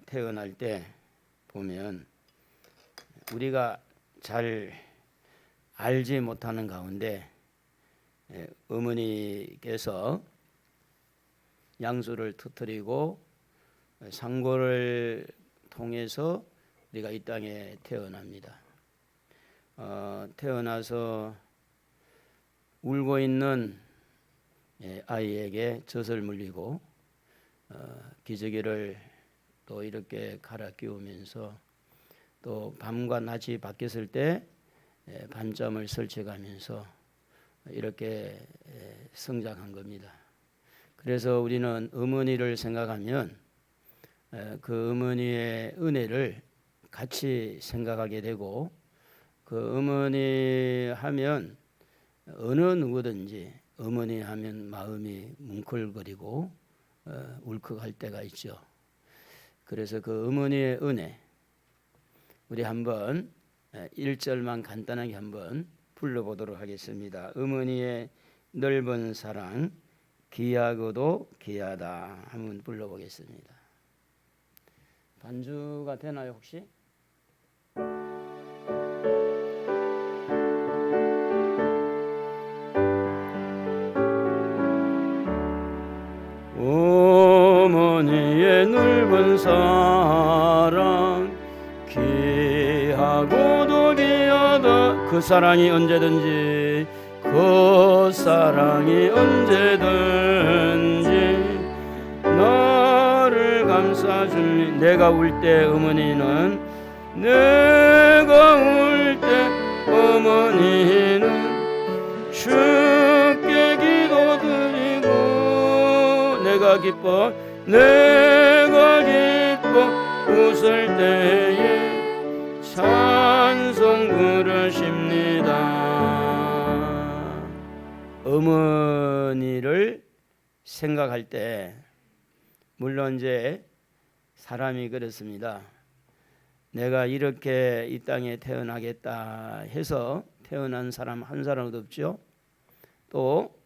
태어날 때 보면 우리가 잘 알지 못하는 가운데 어머니께서 양수를 터뜨리고 상고를 통해서 우리가 이 땅에 태어납니다. 태어나서 울고 있는 아이에게 젖을 물리고 기저귀를 또 이렇게 갈아 끼우면서 또 밤과 낮이 바뀌었을 때 반점을 설치가면서 이렇게 성장한 겁니다. 그래서 우리는 어머니를 생각하면 그 어머니의 은혜를 같이 생각하게 되고 그 어머니 하면 어느 누구든지 어머니 하면 마음이 뭉클거리고 울컥할 때가 있죠. 그래서 그 어머니의 은혜 우리 한번 1절만 간단하게 한번 불러보도록 하겠습니다. 어머니의 넓은 사랑 귀하고도 귀하다 한번 불러보겠습니다. 반주가 되나요 혹시? 어머니의 넓은 사랑 귀하고도 귀하다. 그 사랑이 언제든지 그 사랑이 언제든지 너를 감싸주니 내가 울 때 어머니는 내가 울 때 어머니는 주께 기도드리고 내가 기뻐 웃을 때에 찬송 부르십니다. 어머니를 생각할 때 물론 이제 사람이 그렇습니다. 내가 이렇게 이 땅에 태어나겠다 해서 태어난 사람 한 사람도 없죠. 또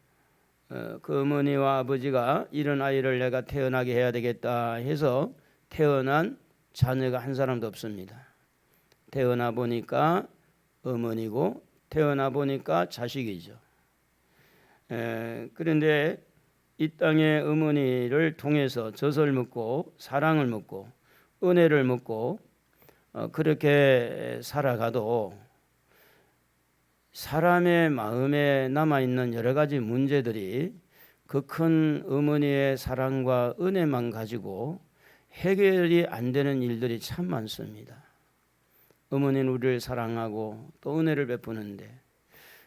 그 어머니와 아버지가 이런 아이를 내가 태어나게 해야 되겠다 해서 태어난 자녀가 한 사람도 없습니다. 태어나 보니까 어머니고 태어나 보니까 자식이죠. 그런데 이 땅의 어머니를 통해서 젖을 먹고 사랑을 먹고 은혜를 먹고 그렇게 살아가도 사람의 마음에 남아있는 여러 가지 문제들이 그 큰 어머니의 사랑과 은혜만 가지고 해결이 안 되는 일들이 참 많습니다. 어머니는 우리를 사랑하고 또 은혜를 베푸는데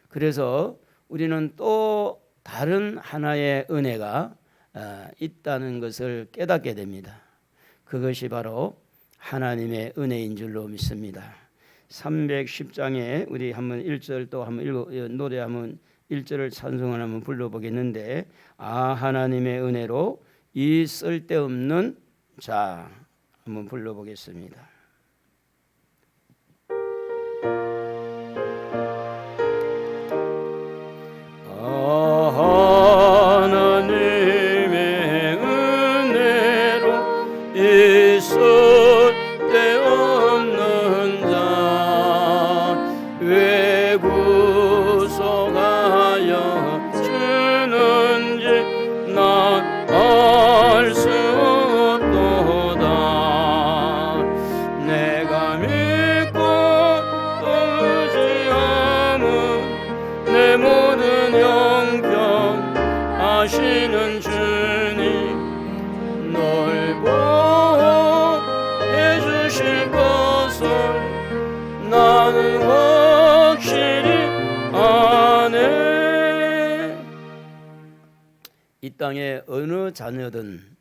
그래서 우리는 또 다른 하나의 은혜가 있다는 것을 깨닫게 됩니다. 그것이 바로 하나님의 은혜인 줄로 믿습니다. 310장에 우리 한번 1절 또 한번 노래 한번 1절을 찬송을 한번 불러보겠는데 하나님의 은혜로 이 쓸데없는 자 한번 불러보겠습니다. 하나님의 은혜로 이 쓸데없는 자 왜 구속하여 주는지 난 알 수 없도다. 내가 믿고 또 의지함은 내 모든 형편 하시는 주님 널 보호해 주실 것을 나는 확실히 아네. 이 땅에 어느 자녀든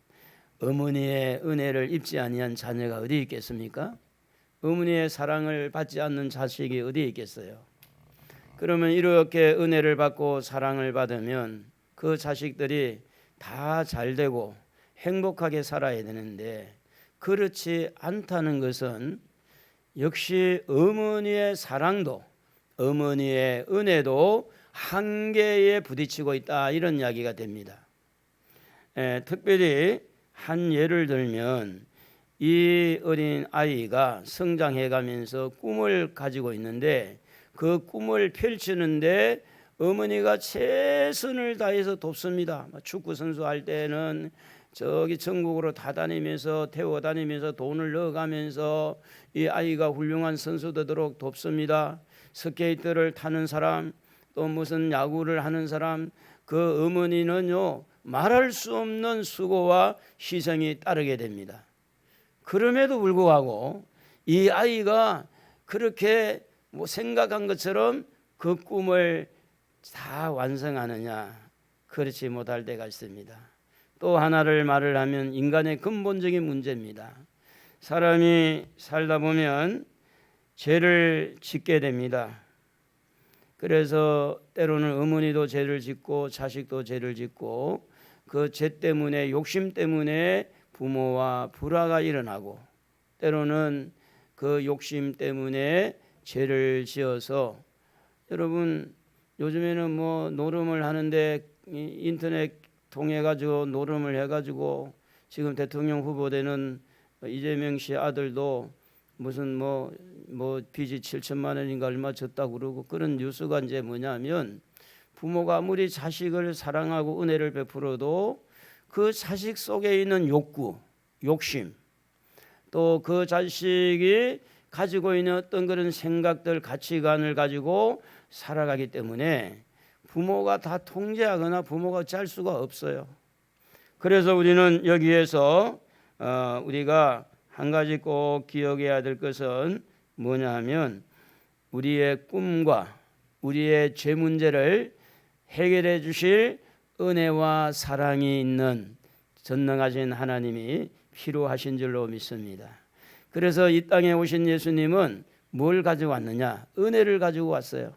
어머니의 은혜를 입지 아니한 자녀가 어디 있겠습니까? 어머니의 사랑을 받지 않는 자식이 어디 있겠어요? 그러면 이렇게 은혜를 받고 사랑을 받으면 그 자식들이 다 잘되고 행복하게 살아야 되는데 그렇지 않다는 것은 역시 어머니의 사랑도 어머니의 은혜도 한계에 부딪히고 있다 이런 이야기가 됩니다. 특별히 한 예를 들면 이 어린 아이가 성장해 가면서 꿈을 가지고 있는데 그 꿈을 펼치는데 어머니가 최선을 다해서 돕습니다. 축구 선수 할 때는 저기 전국으로 다 다니면서 태워 다니면서 돈을 넣어가면서 이 아이가 훌륭한 선수 되도록 돕습니다. 스케이트를 타는 사람, 또 무슨 야구를 하는 사람, 그 어머니는요 말할 수 없는 수고와 희생이 따르게 됩니다. 그럼에도 불구하고 이 아이가 그렇게 생각한 것처럼 그 꿈을 다 완성하느냐? 그렇지 못할 때가 있습니다. 또 하나를 말을 하면 인간의 근본적인 문제입니다. 사람이 살다 보면 죄를 짓게 됩니다. 그래서 때로는 어머니도 죄를 짓고 자식도 죄를 짓고 그 죄 때문에 욕심 때문에 부모와 불화가 일어나고 때로는 그 욕심 때문에 죄를 지어서 여러분 요즘에는 뭐 노름을 하는데 인터넷 통해 가지고 노름을 해 가지고 지금 대통령 후보 되는 이재명 씨 아들도 무슨 뭐 빚이 7천만 원인가 얼마 졌다고 그러고 그런 뉴스가 이제 뭐냐면 부모가 아무리 자식을 사랑하고 은혜를 베풀어도 그 자식 속에 있는 욕구, 욕심, 또 그 자식이 가지고 있는 어떤 그런 생각들, 가치관을 가지고 살아가기 때문에 부모가 다 통제하거나 부모가 짤 수가 없어요. 그래서 우리는 여기에서 우리가 한 가지 꼭 기억해야 될 것은 뭐냐 하면 우리의 꿈과 우리의 죄 문제를 해결해 주실 은혜와 사랑이 있는 전능하신 하나님이 필요하신 줄로 믿습니다. 그래서 이 땅에 오신 예수님은 뭘 가지고 왔느냐? 은혜를 가지고 왔어요.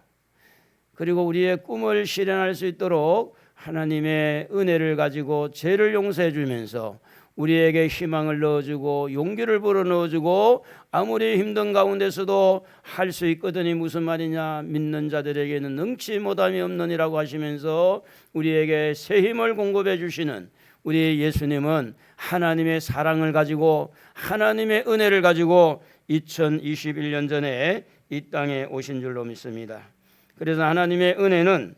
그리고 우리의 꿈을 실현할 수 있도록 하나님의 은혜를 가지고 죄를 용서해 주면서 우리에게 희망을 넣어주고 용기를 불어넣어주고 아무리 힘든 가운데서도 할 수 있거든이 무슨 말이냐, 믿는 자들에게는 능치 못함이 없느니라고 하시면서 우리에게 새 힘을 공급해 주시는 우리 예수님은 하나님의 사랑을 가지고 하나님의 은혜를 가지고 2021년 전에 이 땅에 오신 줄로 믿습니다. 그래서 하나님의 은혜는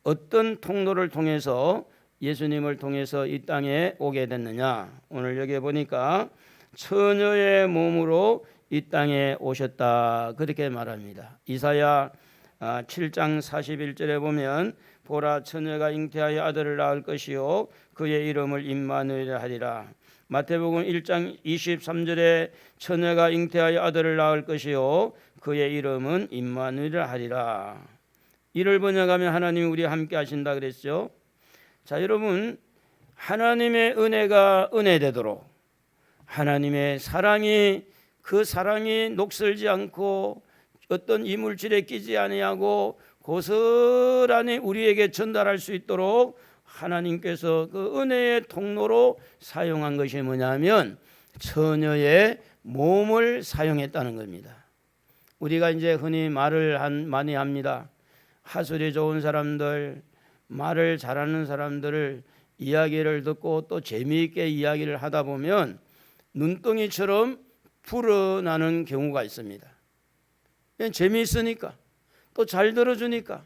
어떤 통로를 통해서 예수님을 통해서 이 땅에 오게 됐느냐? 오늘 여기 보니까 처녀의 몸으로 이 땅에 오셨다 그렇게 말합니다. 이사야 7장 41절에 보면 보라 처녀가 잉태하여 아들을 낳을 것이요 그의 이름을 임마누엘 하리라. 마태복음 1장 23절에 처녀가 잉태하여 아들을 낳을 것이요 그의 이름은 임마누엘 하리라. 이를 번역하면 하나님이 우리와 함께 하신다 그랬죠. 자, 여러분 하나님의 은혜가 은혜되도록 하나님의 사랑이 그 사랑이 녹슬지 않고 어떤 이물질에 끼지 아니하고 고스란히 우리에게 전달할 수 있도록 하나님께서 그 은혜의 통로로 사용한 것이 뭐냐면 처녀의 몸을 사용했다는 겁니다. 우리가 이제 흔히 말을 많이 합니다. 하술이 좋은 사람들, 말을 잘하는 사람들을 이야기를 듣고 또 재미있게 이야기를 하다 보면 눈덩이처럼 불어나는 경우가 있습니다. 재미있으니까 또 잘 들어주니까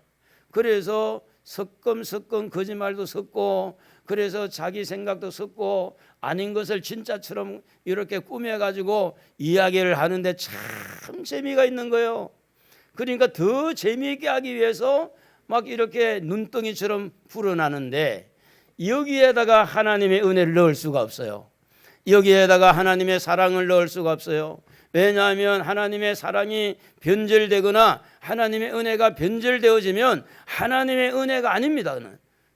그래서 섞음섞음 거짓말도 섞고 그래서 자기 생각도 섞고 아닌 것을 진짜처럼 이렇게 꾸며가지고 이야기를 하는데 참 재미가 있는 거예요. 그러니까 더 재미있게 하기 위해서 막 이렇게 눈덩이처럼 불어나는데 여기에다가 하나님의 은혜를 넣을 수가 없어요. 여기에다가 하나님의 사랑을 넣을 수가 없어요. 왜냐하면 하나님의 사랑이 변절되거나 하나님의 은혜가 변절되어지면 하나님의 은혜가 아닙니다.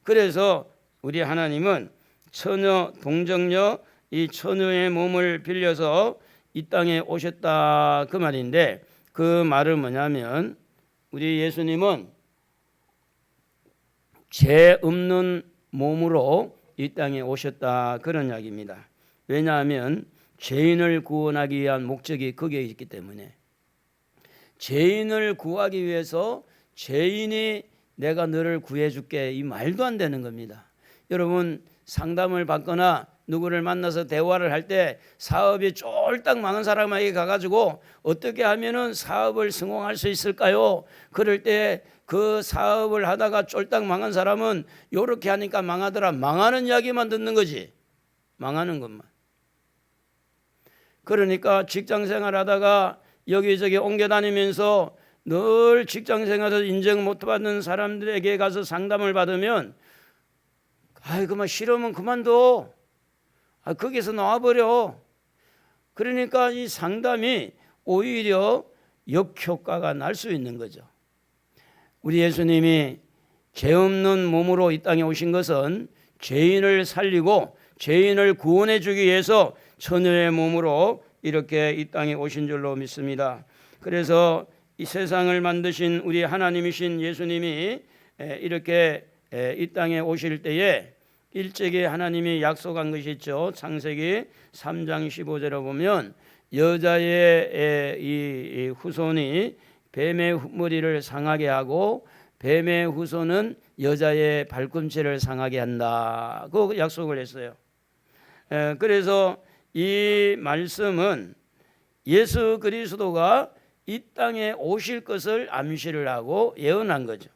그래서 우리 하나님은 처녀 동정녀 이 처녀의 몸을 빌려서 이 땅에 오셨다 그 말인데 그 말은 뭐냐면 우리 예수님은 죄 없는 몸으로 이 땅에 오셨다 그런 이야기입니다. 왜냐하면 죄인을 구원하기 위한 목적이 거기에 있기 때문에 죄인을 구하기 위해서 죄인이 내가 너를 구해줄게 이 말도 안 되는 겁니다. 여러분 상담을 받거나 누구를 만나서 대화를 할 때 사업이 쫄딱 망한 사람에게 가가지고 어떻게 하면은 사업을 성공할 수 있을까요? 그럴 때 그 사업을 하다가 쫄딱 망한 사람은 요렇게 하니까 망하더라. 망하는 이야기만 듣는 거지. 망하는 것만. 그러니까 직장생활 하다가 여기저기 옮겨 다니면서 늘 직장생활에서 인정 못 받는 사람들에게 가서 상담을 받으면 아이 그만 싫으면 그만둬. 거기서 나와버려. 그러니까 이 상담이 오히려 역효과가 날 수 있는 거죠. 우리 예수님이 죄 없는 몸으로 이 땅에 오신 것은 죄인을 살리고 죄인을 구원해 주기 위해서 처녀의 몸으로 이렇게 이 땅에 오신 줄로 믿습니다. 그래서 이 세상을 만드신 우리 하나님이신 예수님이 이렇게 이 땅에 오실 때에 일찍이 하나님이 약속한 것이 있죠. 창세기 3장 15절에 보면 여자의 이 후손이 뱀의 머리를 상하게 하고 뱀의 후손은 여자의 발꿈치를 상하게 한다. 그 약속을 했어요. 그래서 이 말씀은 예수 그리스도가 이 땅에 오실 것을 암시를 하고 예언한 거죠.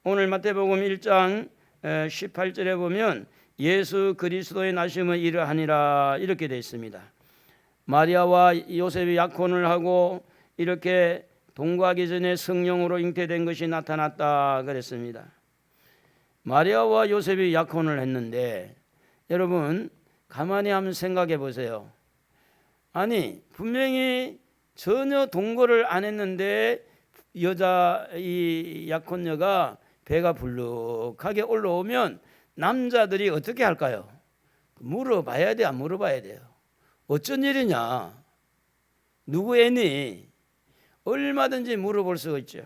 오늘 마태복음 1장 18절에 보면 예수 그리스도의 나심은 이러하니라 이렇게 되어 있습니다. 마리아와 요셉이 약혼을 하고 이렇게 동거하기 전에 성령으로 잉태된 것이 나타났다 그랬습니다. 마리아와 요셉이 약혼을 했는데 여러분 가만히 한번 생각해 보세요. 아니 분명히 전혀 동거를 안 했는데 여자 이 약혼녀가 배가 불룩하게 올라오면 남자들이 어떻게 할까요? 물어봐야 돼, 안 물어봐야 돼요? 어쩐 일이냐? 누구 애니? 얼마든지 물어볼 수가 있죠.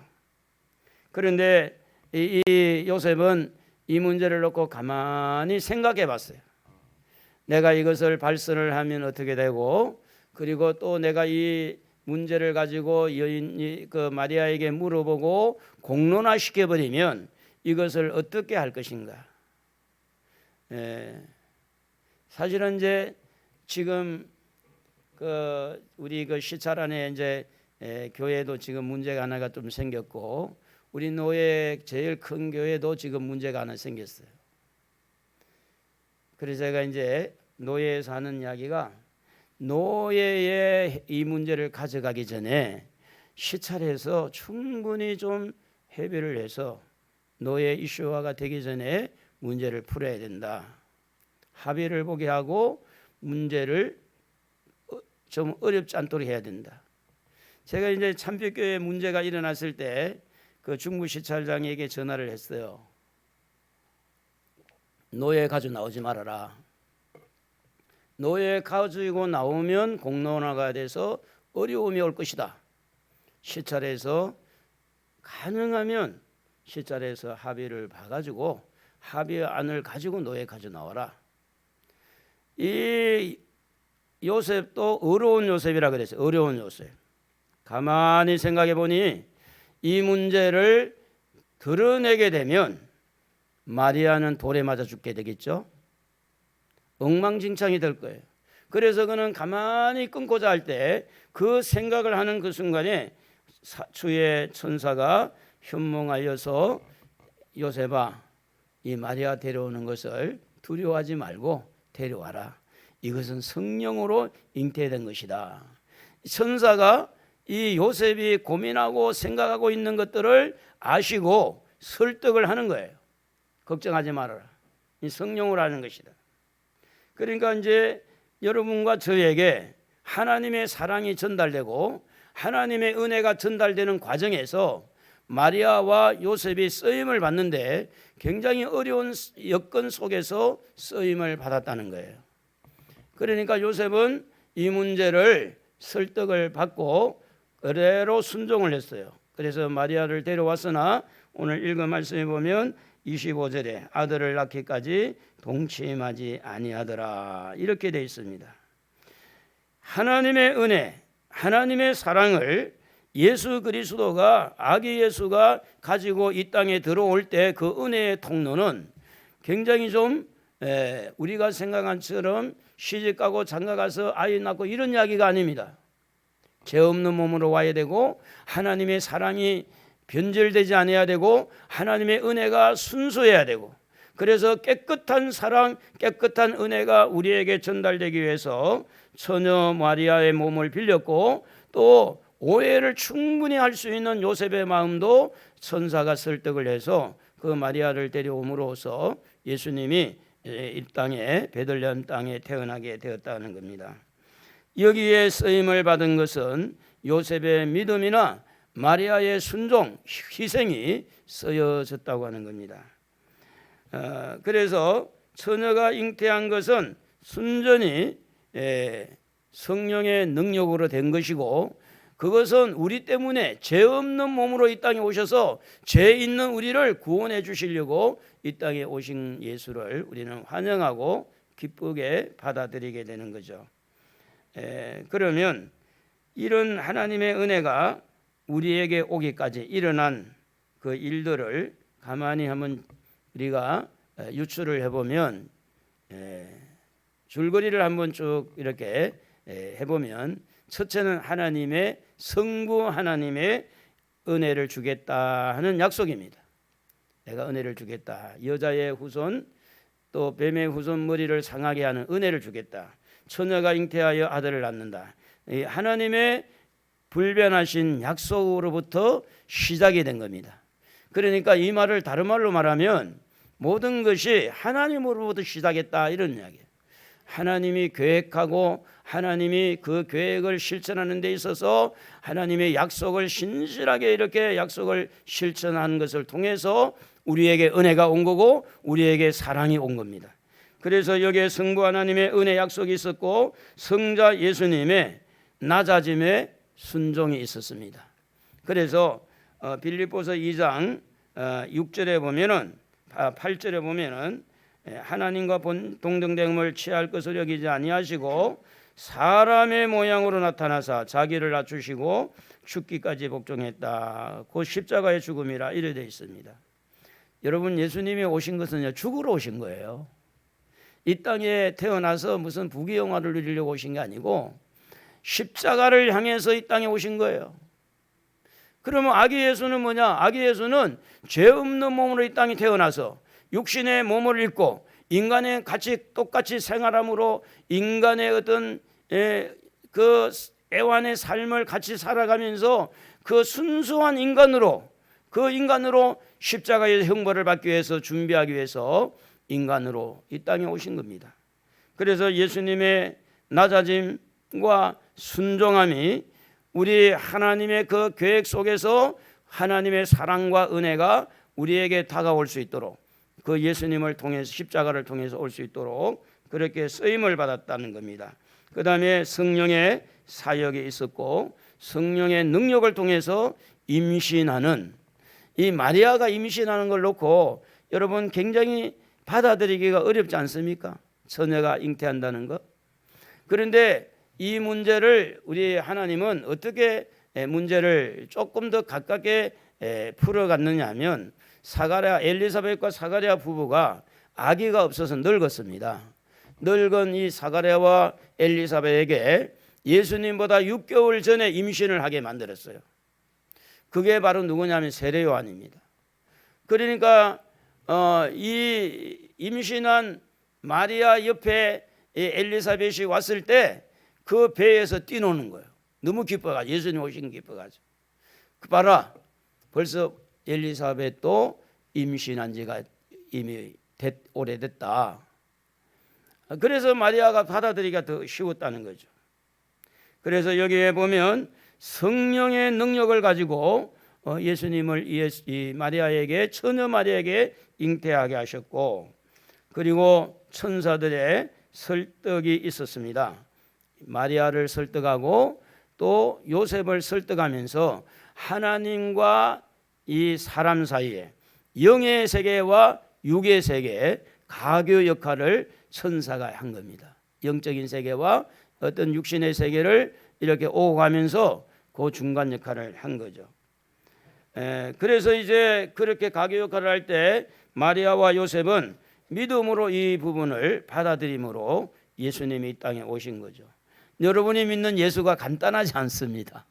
그런데 이 요셉은 이 문제를 놓고 가만히 생각해 봤어요. 내가 이것을 발설을 하면 어떻게 되고, 그리고 또 내가 이 문제를 가지고 여인 그 마리아에게 물어보고 공론화 시켜버리면 이것을 어떻게 할 것인가? 사실은 이제 지금 그 우리 그 시찰 안에 이제 교회도 지금 문제가 하나가 좀 생겼고 우리 노예 제일 큰 교회도 지금 문제가 하나 생겼어요. 그래서 제가 이제 노예에서 하는 이야기가 노예의 이 문제를 가져가기 전에 시찰해서 충분히 좀 해결을 해서 노예 이슈화가 되기 전에 문제를 풀어야 된다. 합의를 보게 하고 문제를 좀 어렵지 않도록 해야 된다. 제가 이제 참빛교회 문제가 일어났을 때 그 중부 시찰장에게 전화를 했어요. 노예 가지고 나오지 말아라. 노예 가지고 나오면 공론화가 돼서 어려움이 올 것이다. 시찰에서 가능하면 시찰에서 합의를 봐가지고 합의안을 가지고 노예 가지고 나와라. 이 요셉도 어려운 요셉이라 그랬어요. 어려운 요셉. 가만히 생각해 보니 이 문제를 드러내게 되면 마리아는 돌에 맞아 죽게 되겠죠. 엉망진창이 될 거예요. 그래서 그는 가만히 끊고자 할 때 그 생각을 하는 그 순간에 주의 천사가 현몽하여서 요셉아 이 마리아 데려오는 것을 두려워하지 말고 데려와라. 이것은 성령으로 잉태된 것이다. 천사가 이 요셉이 고민하고 생각하고 있는 것들을 아시고 설득을 하는 거예요. 걱정하지 말아라. 이 성령으로 하는 것이다. 그러니까 이제 여러분과 저에게 하나님의 사랑이 전달되고 하나님의 은혜가 전달되는 과정에서 마리아와 요셉이 쓰임을 받는데 굉장히 어려운 여건 속에서 쓰임을 받았다는 거예요. 그러니까 요셉은 이 문제를 설득을 받고 그대로 순종을 했어요. 그래서 마리아를 데려왔으나 오늘 읽은 말씀에 보면 25절에 아들을 낳기까지 동침하지 아니하더라 이렇게 되어 있습니다. 하나님의 은혜, 하나님의 사랑을 예수 그리스도가 아기 예수가 가지고 이 땅에 들어올 때 그 은혜의 통로는 굉장히 좀 우리가 생각한처럼 시집가고 장가가서 아이 낳고 이런 이야기가 아닙니다. 죄 없는 몸으로 와야 되고 하나님의 사랑이 변절되지 않아야 되고 하나님의 은혜가 순수해야 되고, 그래서 깨끗한 사랑, 깨끗한 은혜가 우리에게 전달되기 위해서 처녀 마리아의 몸을 빌렸고, 또 오해를 충분히 할 수 있는 요셉의 마음도 천사가 설득을 해서 그 마리아를 데려옴으로써 예수님이 이 땅에, 베들레헴 땅에 태어나게 되었다는 겁니다. 여기에 쓰임을 받은 것은 요셉의 믿음이나 마리아의 순종, 희생이 쓰여졌다고 하는 겁니다. 그래서 처녀가 잉태한 것은 순전히 성령의 능력으로 된 것이고, 그것은 우리 때문에 죄 없는 몸으로 이 땅에 오셔서 죄 있는 우리를 구원해 주시려고 이 땅에 오신 예수를 우리는 환영하고 기쁘게 받아들이게 되는 거죠. 그러면 이런 하나님의 은혜가 우리에게 오기까지 일어난 그 일들을 가만히 한번 우리가 유추를 해보면, 줄거리를 한번 쭉 이렇게 해보면, 첫째는 하나님의 성부 하나님의 은혜를 주겠다 하는 약속입니다. 내가 은혜를 주겠다. 여자의 후손 또 뱀의 후손 머리를 상하게 하는 은혜를 주겠다. 처녀가 잉태하여 아들을 낳는다. 이 하나님의 불변하신 약속으로부터 시작이 된 겁니다. 그러니까 이 말을 다른 말로 말하면 모든 것이 하나님으로부터 시작했다, 이런 이야기예요. 하나님이 계획하고 하나님이 그 계획을 실천하는 데 있어서 하나님의 약속을 신실하게 이렇게 약속을 실천한 것을 통해서 우리에게 은혜가 온 거고 우리에게 사랑이 온 겁니다. 그래서 여기에 성부 하나님의 은혜 약속이 있었고 성자 예수님의 낮아짐의 순종이 있었습니다. 그래서 빌립보서 2장 6절에 보면은 8절에 보면은 하나님과 동등됨을 취할 것을 여기지 아니하시고 사람의 모양으로 나타나사 자기를 낮추시고 죽기까지 복종했다. 곧 십자가의 죽음이라 이래 되어 있습니다. 여러분, 예수님이 오신 것은 죽으러 오신 거예요. 이 땅에 태어나서 무슨 부귀영화를 누리려고 오신 게 아니고 십자가를 향해서 이 땅에 오신 거예요. 그러면 아기 예수는 뭐냐? 아기 예수는 죄 없는 몸으로 이 땅에 태어나서 육신의 몸을 입고 인간의 똑같이 생활함으로 인간의 어떤 그 애완의 삶을 같이 살아가면서 그 순수한 인간으로, 그 인간으로 십자가의 형벌을 받기 위해서 준비하기 위해서 인간으로 이 땅에 오신 겁니다. 그래서 예수님의 낮아짐과 순종함이 우리 하나님의 그 계획 속에서 하나님의 사랑과 은혜가 우리에게 다가올 수 있도록, 그 예수님을 통해서 십자가를 통해서 올 수 있도록 그렇게 쓰임을 받았다는 겁니다. 그 다음에 성령의 사역이 있었고 성령의 능력을 통해서 임신하는, 이 마리아가 임신하는 걸 놓고 여러분 굉장히 받아들이기가 어렵지 않습니까? 처녀가 잉태한다는 것. 그런데 이 문제를 우리 하나님은 어떻게 문제를 조금 더 가깝게 풀어갔느냐 하면, 엘리사벳과 사가랴 부부가 아기가 없어서 늙었습니다. 늙은 이 사가랴와 엘리사벳에게 예수님보다 6개월 전에 임신을 하게 만들었어요. 그게 바로 누구냐면 세례 요한입니다. 그러니까 이 임신한 마리아 옆에 엘리사벳이 왔을 때 그 배에서 뛰노는 거예요. 너무 기뻐가지고, 예수님 오신 기뻐가지고. 봐라, 벌써 엘리사벳도 임신한 지가 이미 오래됐다. 그래서 마리아가 받아들이기가 더 쉬웠다는 거죠. 그래서 여기에 보면 성령의 능력을 가지고 예수님을 이 마리아에게, 처녀 마리아에게 잉태하게 하셨고, 그리고 천사들의 설득이 있었습니다. 마리아를 설득하고 또 요셉을 설득하면서 하나님과 이 사람 사이에 영의 세계와 육의 세계 가교 역할을 천사가 한 겁니다. 영적인 세계와 어떤 육신의 세계를 이렇게 오가면서 그 중간 역할을 한 거죠. 그래서 이제 그렇게 가교 역할을 할 때 마리아와 요셉은 믿음으로 이 부분을 받아들임으로 예수님이 이 땅에 오신 거죠. 여러분이 믿는 예수가 간단하지 않습니다.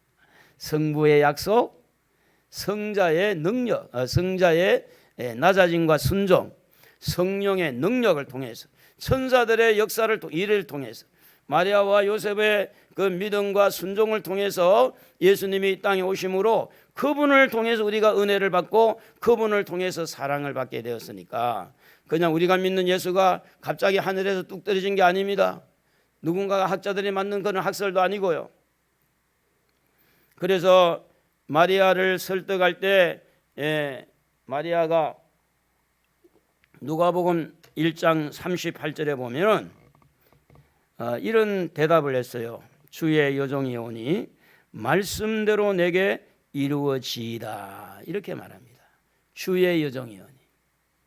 성부의 약속, 성자의 능력, 성자의 낮아짐과 순종, 성령의 능력을 통해서, 천사들의 역사를 일을 통해서, 마리아와 요셉의 그 믿음과 순종을 통해서 예수님이 이 땅에 오심으로 그분을 통해서 우리가 은혜를 받고 그분을 통해서 사랑을 받게 되었으니까, 그냥 우리가 믿는 예수가 갑자기 하늘에서 뚝 떨어진 게 아닙니다. 누군가가 학자들이 만든 그런 학설도 아니고요. 그래서 마리아를 설득할 때 마리아가 누가복음 1장 38절에 보면은 이런 대답을 했어요. 주의 여종이 오니 말씀대로 내게 이루어지이다, 이렇게 말합니다. 주의 여종이 오니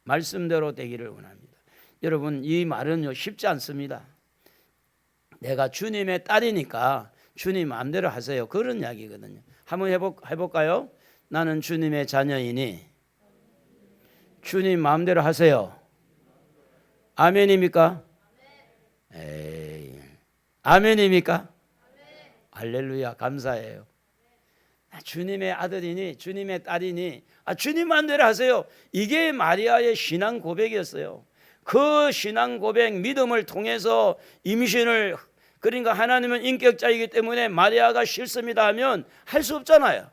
말씀대로 되기를 원합니다. 여러분, 이 말은요 쉽지 않습니다. 내가 주님의 딸이니까 주님 마음대로 하세요, 그런 이야기거든요. 한번 해볼까요? 나는 주님의 자녀이니 주님 마음대로 하세요. 아멘입니까? 에이, 아멘입니까? 할렐루야, 감사해요. 주님의 아들이니 주님의 딸이니 주님 마음대로 하세요. 이게 마리아의 신앙 고백이었어요. 그 신앙 고백, 믿음을 통해서 임신을, 그러니까 하나님은 인격자이기 때문에 마리아가 싫습니다 하면 할 수 없잖아요.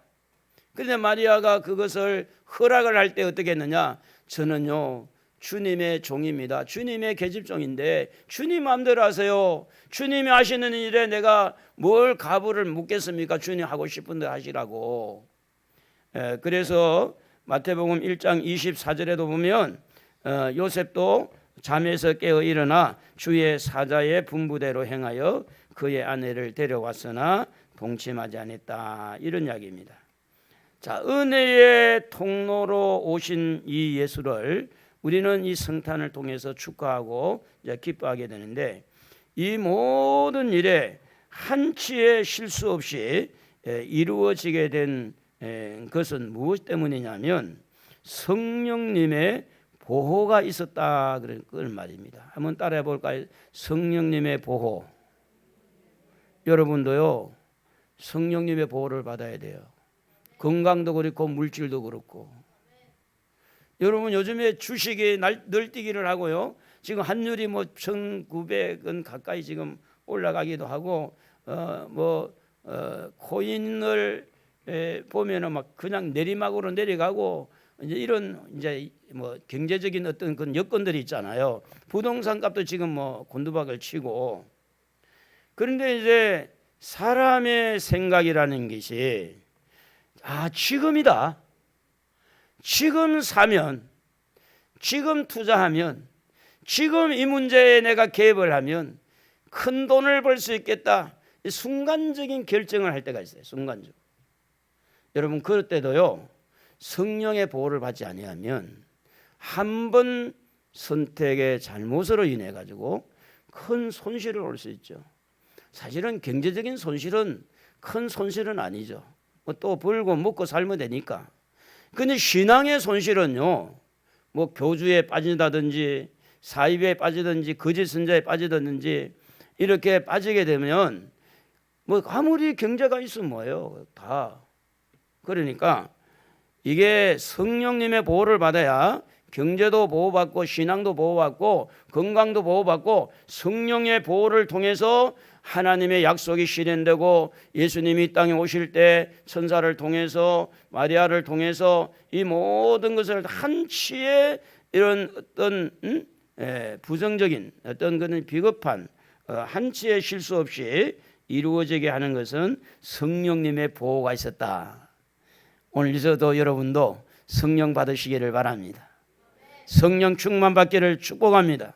그런데 마리아가 그것을 허락을 할 때 어떻게 했느냐? 저는요 주님의 종입니다. 주님의 계집종인데 주님 마음대로 하세요. 주님이 하시는 일에 내가 뭘 가부를 묻겠습니까? 주님 하고 싶은 대로 하시라고. 그래서 마태복음 1장 24절에도 보면 요셉도 잠에서 깨어 일어나 주의 사자의 분부대로 행하여 그의 아내를 데려왔으나 동침하지 않았다, 이런 이야기입니다. 자, 은혜의 통로로 오신 이 예수를 우리는 이 성탄을 통해서 축하하고 이제 기뻐하게 되는데, 이 모든 일에 한치의 실수 없이 이루어지게 된 것은 무엇 때문이냐면 성령님의 보호가 있었다, 그런 말입니다. 한번 따라해 볼까요? 성령님의 보호. 여러분도요 성령님의 보호를 받아야 돼요. 건강도 그렇고 물질도 그렇고. 여러분, 요즘에 주식이 늘뛰기를 하고요. 지금 환율이 뭐 1,900원 가까이 지금 올라가기도 하고, 코인을 보면은 막 그냥 내리막으로 내려가고, 이제 이런 이제 뭐 경제적인 어떤 그런 여건들이 있잖아요. 부동산 값도 지금 뭐 곤두박을 치고. 그런데 이제 사람의 생각이라는 것이 지금이다, 지금 사면, 지금 투자하면, 지금 이 문제에 내가 개입을 하면 큰 돈을 벌 수 있겠다, 순간적인 결정을 할 때가 있어요. 순간적으로. 여러분, 그럴 때도요 성령의 보호를 받지 아니하면 한 번 선택의 잘못으로 인해 가지고 큰 손실을 올 수 있죠. 사실은 경제적인 손실은 큰 손실은 아니죠. 또 벌고 먹고 살면 되니까. 근데 신앙의 손실은요, 뭐 교주에 빠진다든지 사입에 빠지든지 거짓 선자에 빠지든지 이렇게 빠지게 되면 뭐 아무리 경제가 있으면 뭐예요, 다. 그러니까 이게 성령님의 보호를 받아야 경제도 보호받고 신앙도 보호받고 건강도 보호받고 성령의 보호를 통해서 하나님의 약속이 실현되고, 예수님이 이 땅에 오실 때 천사를 통해서 마리아를 통해서 이 모든 것을 한치의 이런 어떤 부정적인 어떤 그런 비겁한 한치의 실수 없이 이루어지게 하는 것은 성령님의 보호가 있었다. 오늘 저도 여러분도 성령 받으시기를 바랍니다. 성령 충만 받기를 축복합니다.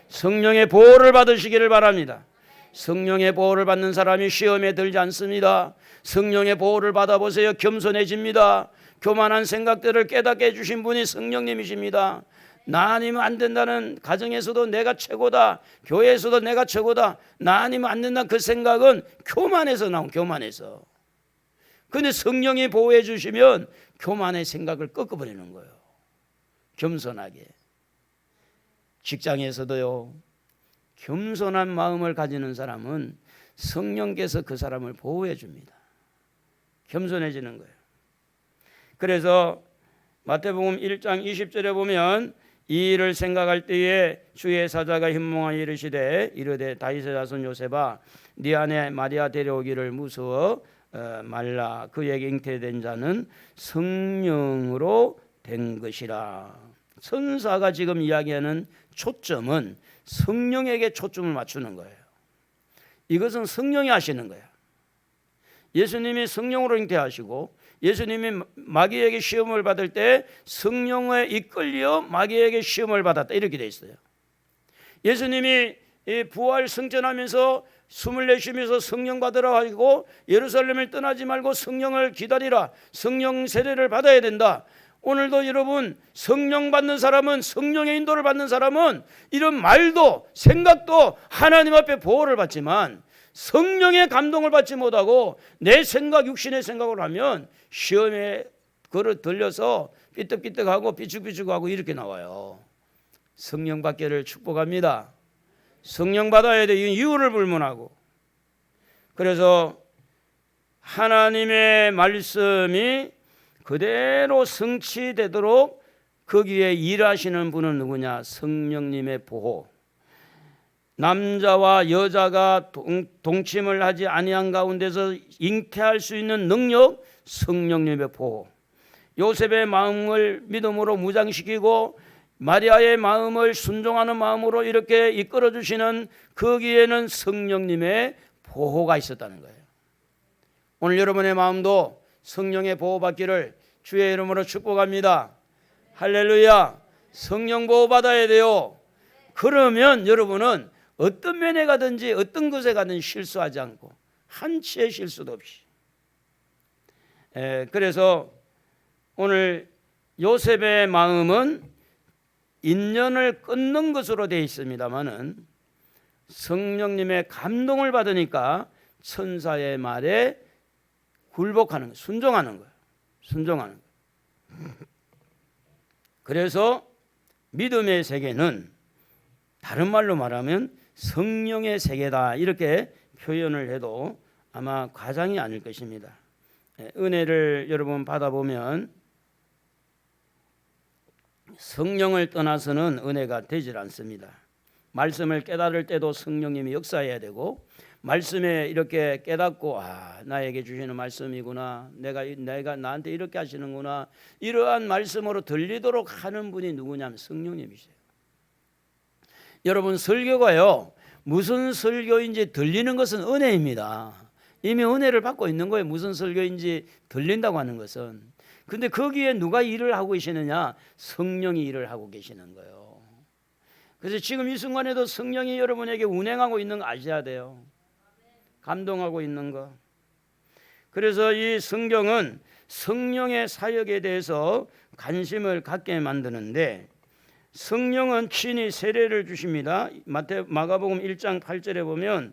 성령의 보호를 받으시기를 바랍니다. 성령의 보호를 받는 사람이 시험에 들지 않습니다. 성령의 보호를 받아보세요. 겸손해집니다. 교만한 생각들을 깨닫게 해주신 분이 성령님이십니다. 나 아니면 안 된다는 가정에서도 내가 최고다, 교회에서도 내가 최고다, 나 아니면 안 된다는 그 생각은 교만에서 나온, 교만에서. 근데 성령이 보호해 주시면 교만의 생각을 꺾어버리는 거예요. 겸손하게. 직장에서도요. 겸손한 마음을 가지는 사람은 성령께서 그 사람을 보호해 줍니다. 겸손해지는 거예요. 그래서 마태복음 1장 20절에 보면 이 일을 생각할 때에 주의 사자가 현몽하여 이르되 다윗의 자손 요셉아 네 아내 마리아 데려오기를 무서워 말라. 그에게 잉태된 자는 성령으로 된 것이라. 선사가 지금 이야기하는 초점은 성령에게 초점을 맞추는 거예요. 이것은 성령이 하시는 거예요. 예수님이 성령으로 잉태하시고 예수님이 마귀에게 시험을 받을 때 성령에 이끌려 마귀에게 시험을 받았다 이렇게 돼 있어요. 예수님이 부활 승천하면서 숨을 내쉬면서 성령 받으라 하고 예루살렘을 떠나지 말고 성령을 기다리라. 성령 세례를 받아야 된다. 오늘도 여러분 성령 받는 사람은 성령의 인도를 받는 사람은 이런 말도 생각도 하나님 앞에 보호를 받지만 성령의 감동을 받지 못하고 내 생각 육신의 생각을 하면 시험에 걸어 들려서 삐뚤삐뚤하고 삐죽삐죽하고 이렇게 나와요. 성령 받기를 축복합니다. 성령 받아야 돼. 이유를 불문하고. 그래서 하나님의 말씀이 그대로 성취되도록 거기에 일하시는 분은 누구냐? 성령님의 보호. 남자와 여자가 동침을 하지 아니한 가운데서 잉태할 수 있는 능력, 성령님의 보호. 요셉의 마음을 믿음으로 무장시키고 마리아의 마음을 순종하는 마음으로 이렇게 이끌어 주시는 거기에는 성령님의 보호가 있었다는 거예요. 오늘 여러분의 마음도 성령의 보호받기를 주의 이름으로 축복합니다. 할렐루야. 성령 보호받아야 돼요. 그러면 여러분은 어떤 면에 가든지 어떤 것에 가든지 실수하지 않고 한치의 실수도 없이. 그래서 오늘 요셉의 마음은 인연을 끊는 것으로 되어 있습니다마는 성령님의 감동을 받으니까 천사의 말에 굴복하는 거예요. 순종하는 거예요. 순종하는 거예요. 그래서 믿음의 세계는 다른 말로 말하면 성령의 세계다 이렇게 표현을 해도 아마 과장이 아닐 것입니다. 은혜를 여러분 받아보면 성령을 떠나서는 은혜가 되질 않습니다. 말씀을 깨달을 때도 성령님이 역사해야 되고 말씀에 이렇게 깨닫고 나에게 주시는 말씀이구나, 내가 나한테 이렇게 하시는구나, 이러한 말씀으로 들리도록 하는 분이 누구냐면 성령님이세요. 여러분 설교가요 무슨 설교인지 들리는 것은 은혜입니다. 이미 은혜를 받고 있는 거예요. 무슨 설교인지 들린다고 하는 것은. 근데 거기에 누가 일을 하고 계시느냐? 성령이 일을 하고 계시는 거예요. 그래서 지금 이 순간에도 성령이 여러분에게 운행하고 있는 거 아셔야 돼요. 감동하고 있는 거. 그래서 이 성경은 성령의 사역에 대해서 관심을 갖게 만드는데 성령은 친히 세례를 주십니다. 마가복음 1장 8절에 보면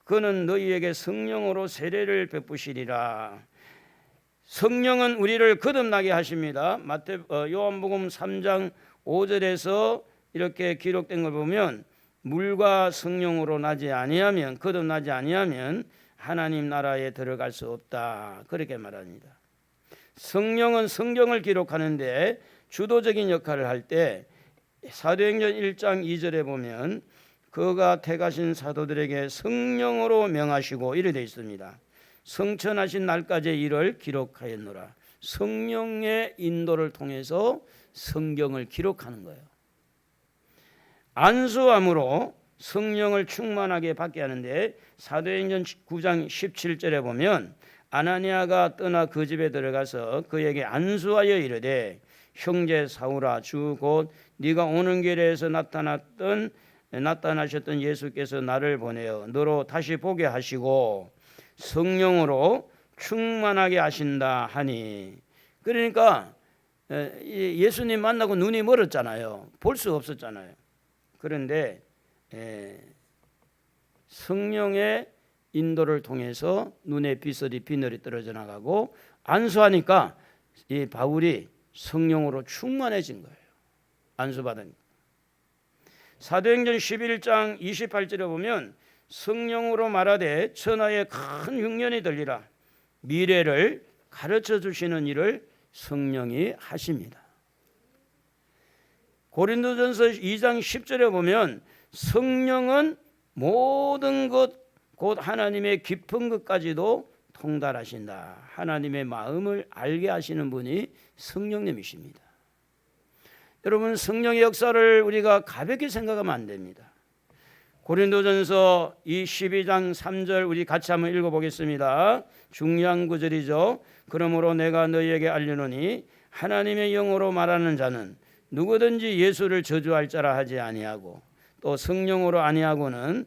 그는 너희에게 성령으로 세례를 베푸시리라. 성령은 우리를 거듭나게 하십니다. 요한복음 3장 5절에서 이렇게 기록된 걸 보면 물과 성령으로 나지 아니하면 거듭나지 아니하면 하나님 나라에 들어갈 수 없다. 그렇게 말합니다. 성령은 성경을 기록하는데 주도적인 역할을 할 때 사도행전 1장 2절에 보면 그가 택하신 사도들에게 성령으로 명하시고 이래 되어 있습니다. 성천하신 날까지의 일을 기록하였노라. 성령의 인도를 통해서 성경을 기록하는 거예요. 안수함으로 성령을 충만하게 받게 하는데 사도행전 9장 17절에 보면 아나니아가 떠나 그 집에 들어가서 그에게 안수하여 이르되 형제 사울아 주 곧 네가 오는 길에서 나타나셨던 예수께서 나를 보내어 너로 다시 보게 하시고 성령으로 충만하게 하신다 하니. 그러니까 예수님 만나고 눈이 멀었잖아요. 볼 수 없었잖아요. 그런데 성령의 인도를 통해서 눈에 빛이 비늘이 떨어져 나가고 안수하니까 이 바울이 성령으로 충만해진 거예요. 안수받으니까. 사도행전 11장 28절에 보면 성령으로 말하되 천하에 큰 흉년이 들리라. 미래를 가르쳐 주시는 일을 성령이 하십니다. 고린도전서 2장 10절에 보면 성령은 모든 것 곧 하나님의 깊은 것까지도 통달하신다. 하나님의 마음을 알게 하시는 분이 성령님이십니다. 여러분, 성령의 역사를 우리가 가볍게 생각하면 안 됩니다. 고린도전서 이 12장 3절 우리 같이 한번 읽어보겠습니다. 중요한 구절이죠. 그러므로 내가 너희에게 알려노니 하나님의 영으로 말하는 자는 누구든지 예수를 저주할 자라 하지 아니하고 또 성령으로 아니하고는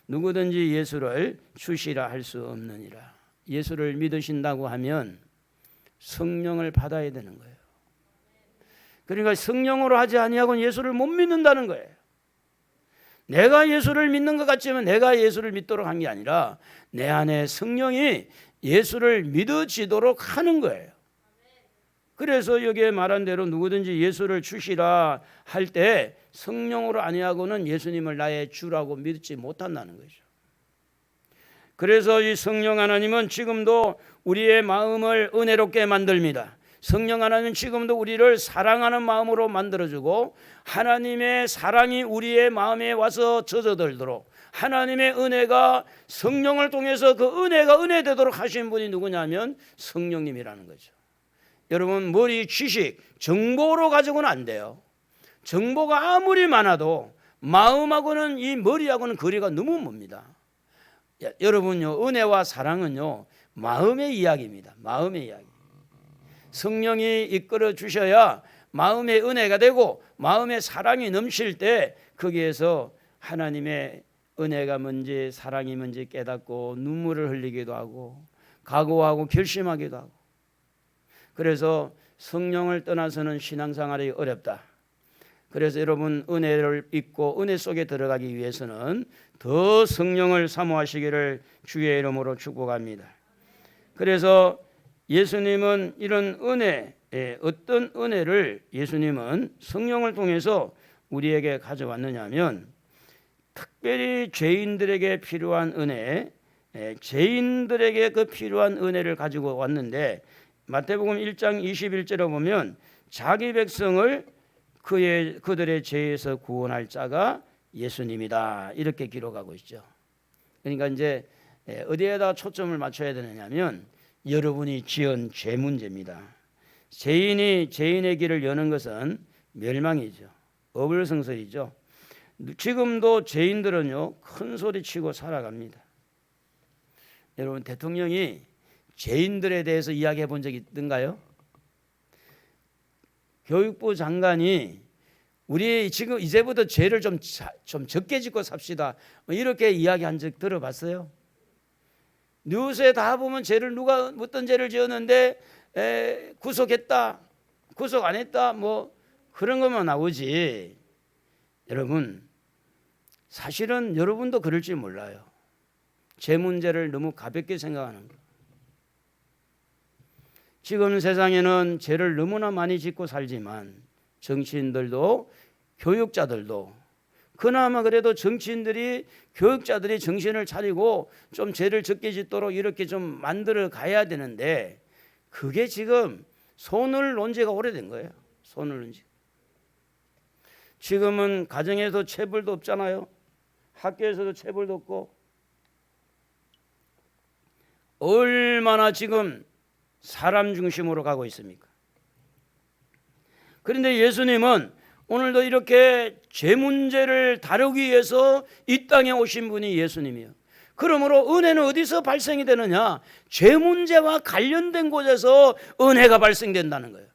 누구든지 예수를 주시라 할 수 없느니라. 예수를 믿으신다고 하면 성령을 받아야 되는 거예요. 그러니까 성령으로 하지 아니하고는 예수를 못 믿는다는 거예요. 내가 예수를 믿는 것 같지만 내가 예수를 믿도록 한 게 아니라 내 안에 성령이 예수를 믿어지도록 하는 거예요. 그래서 여기에 말한 대로 누구든지 예수를 주시라 할 때 성령으로 아니하고는 예수님을 나의 주라고 믿지 못한다는 거죠. 그래서 이 성령 하나님은 지금도 우리의 마음을 은혜롭게 만듭니다. 성령 하나님은 지금도 우리를 사랑하는 마음으로 만들어주고 하나님의 사랑이 우리의 마음에 와서 젖어들도록 하나님의 은혜가 성령을 통해서 그 은혜가 은혜되도록 하신 분이 누구냐면 성령님이라는 거죠. 여러분, 머리 지식, 정보로 가지고는 안 돼요. 정보가 아무리 많아도 마음하고는 이 머리하고는 거리가 너무 멉니다. 여러분요, 은혜와 사랑은요 마음의 이야기입니다. 마음의 이야기. 성령이 이끌어 주셔야 마음의 은혜가 되고 마음의 사랑이 넘칠 때 거기에서 하나님의 은혜가 뭔지 사랑이 뭔지 깨닫고 눈물을 흘리기도 하고 각오하고 결심하기도 하고. 그래서 성령을 떠나서는 신앙생활이 어렵다. 그래서 여러분, 은혜를 잊고 은혜 속에 들어가기 위해서는 더 성령을 사모하시기를 주의 이름으로 축복합니다. 그래서 예수님은 이런 은혜, 어떤 은혜를 예수님은 성령을 통해서 우리에게 가져왔느냐면 특별히 죄인들에게 필요한 은혜, 죄인들에게 그 필요한 은혜를 가지고 왔는데 마태복음 1장 21절에 보면 자기 백성을 그들의 죄에서 구원할 자가 예수님이다 이렇게 기록하고 있죠. 그러니까 이제 어디에다 초점을 맞춰야 되느냐면 여러분이 지은 죄 문제입니다. 죄인이 죄인의 길을 여는 것은 멸망이죠. 어불성설이죠. 지금도 죄인들은요 큰 소리 치고 살아갑니다. 여러분, 대통령이 죄인들에 대해서 이야기해 본 적이 있던가요? 교육부 장관이 우리 지금 이제부터 죄를 좀 적게 짓고 삽시다 이렇게 이야기한 적 들어봤어요? 뉴스에 다 보면 죄를 누가 어떤 죄를 지었는데 구속했다, 구속 안 했다 뭐 그런 것만 나오지. 여러분, 사실은 여러분도 그럴지 몰라요. 죄 문제를 너무 가볍게 생각하는 거. 지금 세상에는 죄를 너무나 많이 짓고 살지만 정치인들도 교육자들도 그나마 그래도 정치인들이 교육자들이 정신을 차리고 좀 죄를 적게 짓도록 이렇게 좀 만들어 가야 되는데 그게 지금 손을 놓은 지가 오래된 거예요. 손을 놓은 지. 지금은 가정에서 체벌도 없잖아요. 학교에서도 체벌도 없고 얼마나 지금 사람 중심으로 가고 있습니까? 그런데 예수님은 오늘도 이렇게 죄 문제를 다루기 위해서 이 땅에 오신 분이 예수님이에요. 그러므로 은혜는 어디서 발생이 되느냐? 죄 문제와 관련된 곳에서 은혜가 발생된다는 거예요.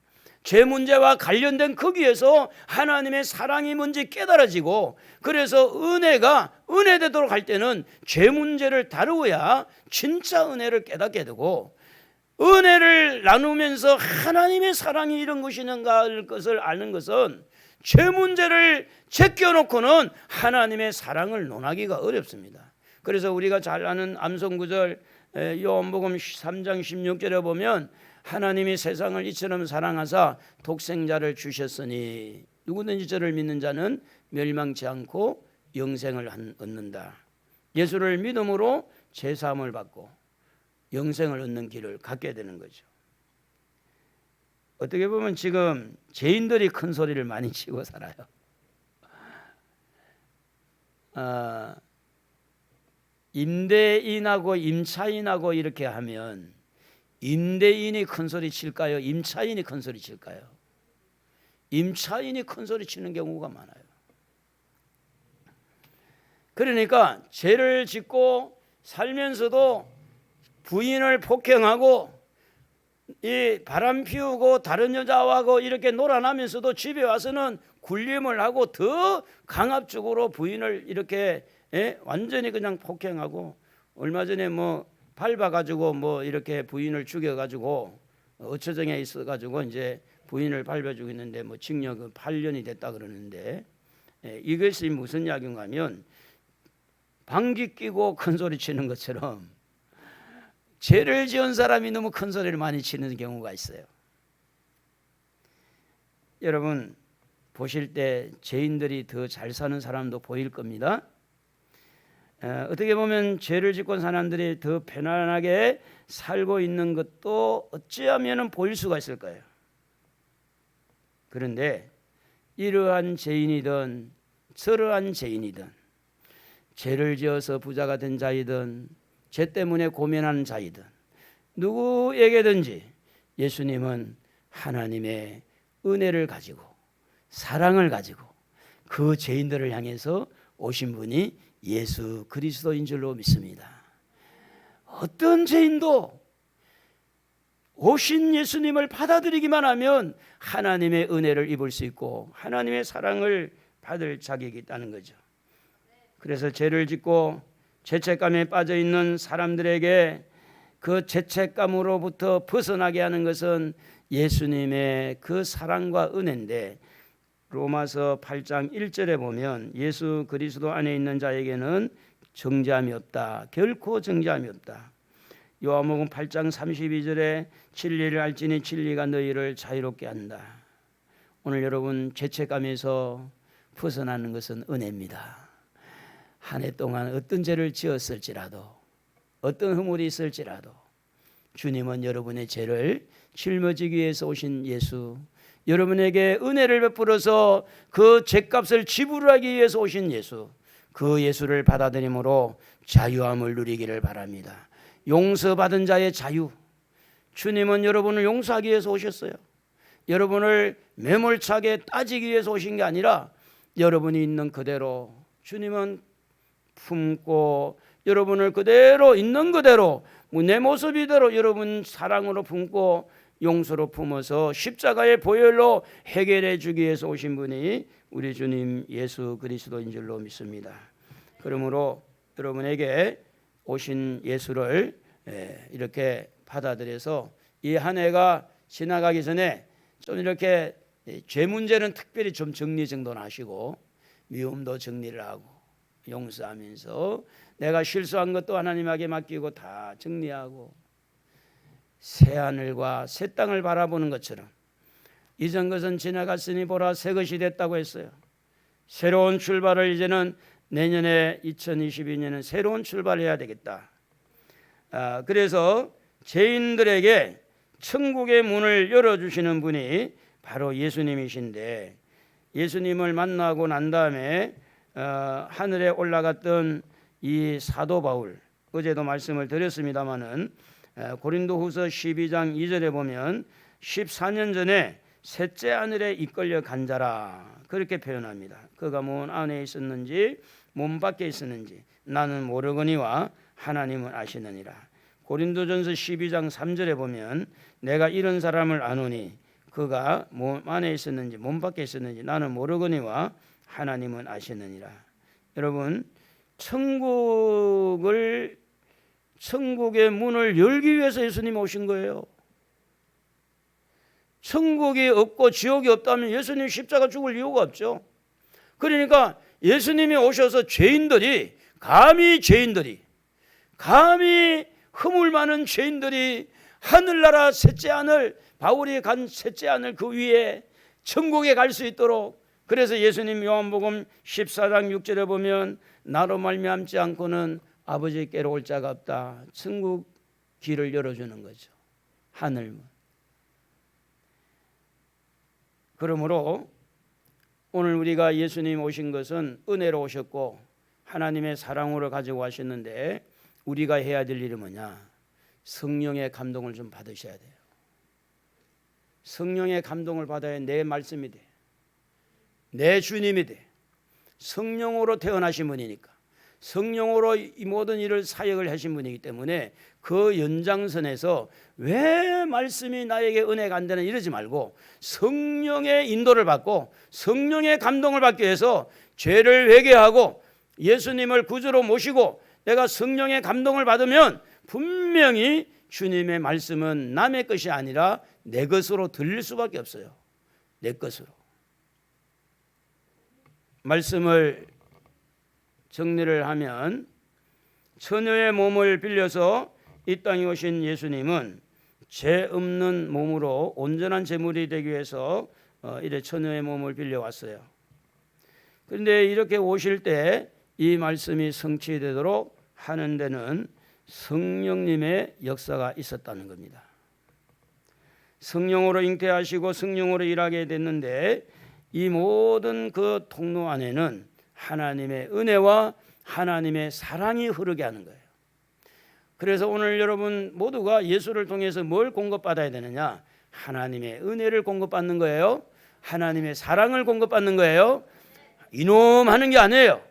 죄 문제와 관련된 거기에서 하나님의 사랑이 뭔지 깨달아지고 그래서 은혜가 은혜되도록 할 때는 죄 문제를 다루어야 진짜 은혜를 깨닫게 되고 은혜를 나누면서 하나님의 사랑이 이런 것이는가 할 것을 아는 것은 죄 문제를 제껴놓고는 하나님의 사랑을 논하기가 어렵습니다. 그래서 우리가 잘 아는 암송구절 요한복음 3장 16절에 보면 하나님이 세상을 이처럼 사랑하사 독생자를 주셨으니 누구든지 저를 믿는 자는 멸망치 않고 영생을 얻는다. 예수를 믿음으로 죄사함을 받고 영생을 얻는 길을 갖게 되는 거죠. 어떻게 보면 지금 죄인들이 큰 소리를 많이 치고 살아요. 임대인하고 임차인하고 이렇게 하면 임대인이 큰 소리 칠까요? 임차인이 큰 소리 칠까요? 임차인이 큰 소리 치는 경우가 많아요. 그러니까 죄를 짓고 살면서도 부인을 폭행하고 이 바람 피우고 다른 여자하고 이렇게 놀아나면서도 집에 와서는 굴림을 하고 더 강압적으로 부인을 이렇게 완전히 그냥 폭행하고, 얼마 전에 뭐 밟아가지고 뭐 이렇게 부인을 죽여가지고 어처정에 있어가지고 이제 부인을 밟아주고 있는데 뭐 징역 8년이 됐다 그러는데, 이것이 무슨 이야기인가 하면 방귀 뀌고 큰 소리 치는 것처럼 죄를 지은 사람이 너무 큰 소리를 많이 치는 경우가 있어요. 여러분 보실 때 죄인들이 더 잘 사는 사람도 보일 겁니다. 어떻게 보면 죄를 짓고 온 사람들이 더 편안하게 살고 있는 것도 어찌하면 보일 수가 있을 거예요. 그런데 이러한 죄인이든 저러한 죄인이든 죄를 지어서 부자가 된 자이든 죄 때문에 고민하는 자이든 누구에게든지 예수님은 하나님의 은혜를 가지고 사랑을 가지고 그 죄인들을 향해서 오신 분이 예수 그리스도인 줄로 믿습니다. 어떤 죄인도 오신 예수님을 받아들이기만 하면 하나님의 은혜를 입을 수 있고 하나님의 사랑을 받을 자격이 있다는 거죠. 그래서 죄를 짓고 죄책감에 빠져 있는 사람들에게 그 죄책감으로부터 벗어나게 하는 것은 예수님의 그 사랑과 은혜인데, 로마서 8장 1절에 보면 예수 그리스도 안에 있는 자에게는 정죄함이 없다. 결코 정죄함이 없다. 요한복음 8장 32절에 진리를 알지니 진리가 너희를 자유롭게 한다. 오늘 여러분 죄책감에서 벗어나는 것은 은혜입니다. 한 해 동안 어떤 죄를 지었을지라도 어떤 허물이 있을지라도 주님은 여러분의 죄를 짊어지기 위해서 오신 예수, 여러분에게 은혜를 베풀어서 그 죄값을 지불하기 위해서 오신 예수, 그 예수를 받아들임으로 자유함을 누리기를 바랍니다. 용서받은 자의 자유. 주님은 여러분을 용서하기 위해서 오셨어요. 여러분을 매몰차게 따지기 위해서 오신 게 아니라 여러분이 있는 그대로 주님은 품고 여러분을 그대로 있는 그대로 내 모습 이대로 여러분 사랑으로 품고 용서로 품어서 십자가의 보혈로 해결해 주기 위해서 오신 분이 우리 주님 예수 그리스도인 줄로 믿습니다. 그러므로 여러분에게 오신 예수를 이렇게 받아들여서 이 한 해가 지나가기 전에 좀 이렇게 죄 문제는 특별히 좀 정리정돈하시고 미움도 정리를 하고 용서하면서 내가 실수한 것도 하나님에게 맡기고 다 정리하고 새 하늘과 새 땅을 바라보는 것처럼 이전 것은 지나갔으니 보라 새 것이 됐다고 했어요. 새로운 출발을 이제는 내년에 2022년은 새로운 출발을 해야 되겠다. 그래서 죄인들에게 천국의 문을 열어주시는 분이 바로 예수님이신데, 예수님을 만나고 난 다음에 하늘에 올라갔던 이 사도 바울, 어제도 말씀을 드렸습니다마는 고린도후서 12장 2절에 보면 14년 전에 셋째 하늘에 이끌려 간 자라 그렇게 표현합니다. 그가 몸 안에 있었는지 몸 밖에 있었는지 나는 모르거니와 하나님은 아시느니라. 고린도전서 12장 3절에 보면 내가 이런 사람을 아노니 그가 몸 안에 있었는지 몸 밖에 있었는지 나는 모르거니와 하나님은 아시느니라. 여러분 천국의 문을 열기 위해서 예수님이 오신 거예요. 천국이 없고 지옥이 없다면 예수님 십자가 죽을 이유가 없죠. 그러니까 예수님이 오셔서 감히 허물 많은 죄인들이 하늘나라 셋째 하늘, 바울이 간 셋째 하늘 그 위에 천국에 갈 수 있도록 그래서 예수님 요한복음 14장 6절에 보면 나로 말미암지 않고는 아버지께로 올 자가 없다. 천국 길을 열어주는 거죠. 하늘문. 그러므로 오늘 우리가 예수님 오신 것은 은혜로 오셨고 하나님의 사랑으로 가지고 하셨는데 우리가 해야 될 일이 뭐냐? 성령의 감동을 좀 받으셔야 돼요. 성령의 감동을 받아야 내 말씀이 돼. 내 주님이 돼. 성령으로 태어나신 분이니까. 성령으로 이 모든 일을 사역을 하신 분이기 때문에 그 연장선에서 왜 말씀이 나에게 은혜가 안 되나 이러지 말고 성령의 인도를 받고 성령의 감동을 받기 위해서 죄를 회개하고 예수님을 구주로 모시고 내가 성령의 감동을 받으면 분명히 주님의 말씀은 남의 것이 아니라 내 것으로 들릴 수밖에 없어요. 내 것으로. 말씀을 정리를 하면 처녀의 몸을 빌려서 이 땅에 오신 예수님은 죄 없는 몸으로 온전한 제물이 되기 위해서 이래 처녀의 몸을 빌려왔어요. 그런데 이렇게 오실 때 이 말씀이 성취되도록 하는 데는 성령님의 역사가 있었다는 겁니다. 성령으로 잉태하시고 성령으로 일하게 됐는데 이 모든 그 통로 안에는 하나님의 은혜와 하나님의 사랑이 흐르게 하는 거예요. 그래서 오늘 여러분 모두가 예수를 통해서 뭘 공급받아야 되느냐? 하나님의 은혜를 공급받는 거예요. 하나님의 사랑을 공급받는 거예요. 이놈 하는 게 아니에요.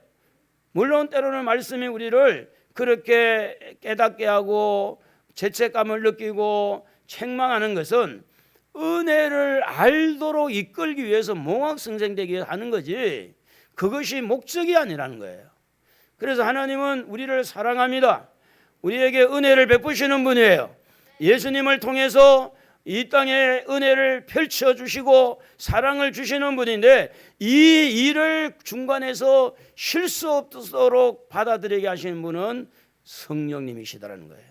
물론 때로는 말씀이 우리를 그렇게 깨닫게 하고 죄책감을 느끼고 책망하는 것은 은혜를 알도록 이끌기 위해서 몽학성생되기 위해서 하는 거지 그것이 목적이 아니라는 거예요. 그래서 하나님은 우리를 사랑합니다. 우리에게 은혜를 베푸시는 분이에요. 예수님을 통해서 이 땅에 은혜를 펼쳐주시고 사랑을 주시는 분인데 이 일을 중간에서 실수 없도록 받아들이게 하시는 분은 성령님이시다라는 거예요.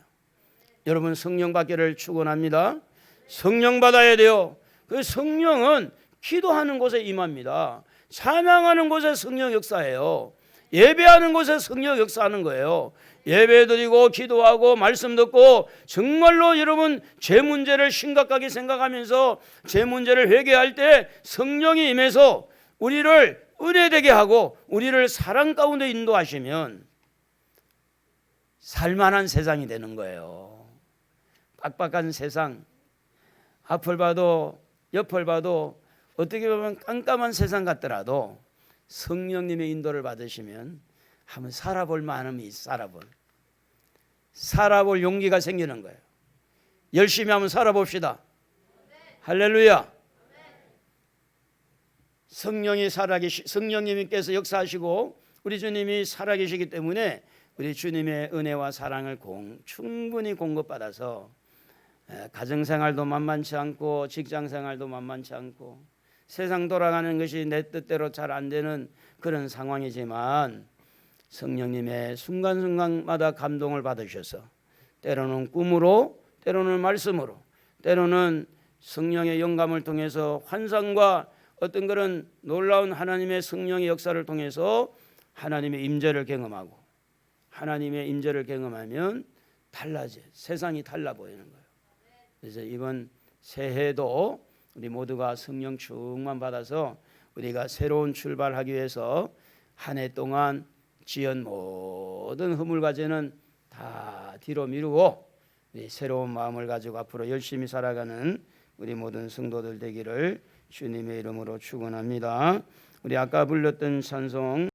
여러분 성령 받기를 축원합니다. 성령 받아야 돼요. 그 성령은 기도하는 곳에 임합니다. 찬양하는 곳에 성령 역사예요. 예배하는 곳에 성령 역사하는 거예요. 예배드리고 기도하고 말씀 듣고 정말로 여러분 제 문제를 심각하게 생각하면서 제 문제를 회개할 때 성령이 임해서 우리를 은혜되게 하고 우리를 사랑 가운데 인도하시면 살만한 세상이 되는 거예요. 빡빡한 세상, 앞을 봐도 옆을 봐도 어떻게 보면 깜깜한 세상 같더라도 성령님의 인도를 받으시면 한번 살아볼 만함이 살아볼 용기가 생기는 거예요. 열심히 한번 살아봅시다. 할렐루야. 성령님께서 역사하시고 우리 주님이 살아계시기 때문에 우리 주님의 은혜와 사랑을 충분히 공급받아서 가정생활도 만만치 않고 직장생활도 만만치 않고 세상 돌아가는 것이 내 뜻대로 잘 안 되는 그런 상황이지만 성령님의 순간순간마다 감동을 받으셔서 때로는 꿈으로 때로는 말씀으로 때로는 성령의 영감을 통해서 환상과 어떤 그런 놀라운 하나님의 성령의 역사를 통해서 하나님의 임재를 경험하고 하나님의 임재를 경험하면 달라져요. 세상이 달라 보이는 거예요. 그래서 이번 새해도 우리 모두가 성령 충만 받아서 우리가 새로운 출발하기 위해서 한 해 동안 지은 모든 허물과제는 다 뒤로 미루고 우리 새로운 마음을 가지고 앞으로 열심히 살아가는 우리 모든 성도들 되기를 주님의 이름으로 축원합니다. 우리 아까 불렀던 찬송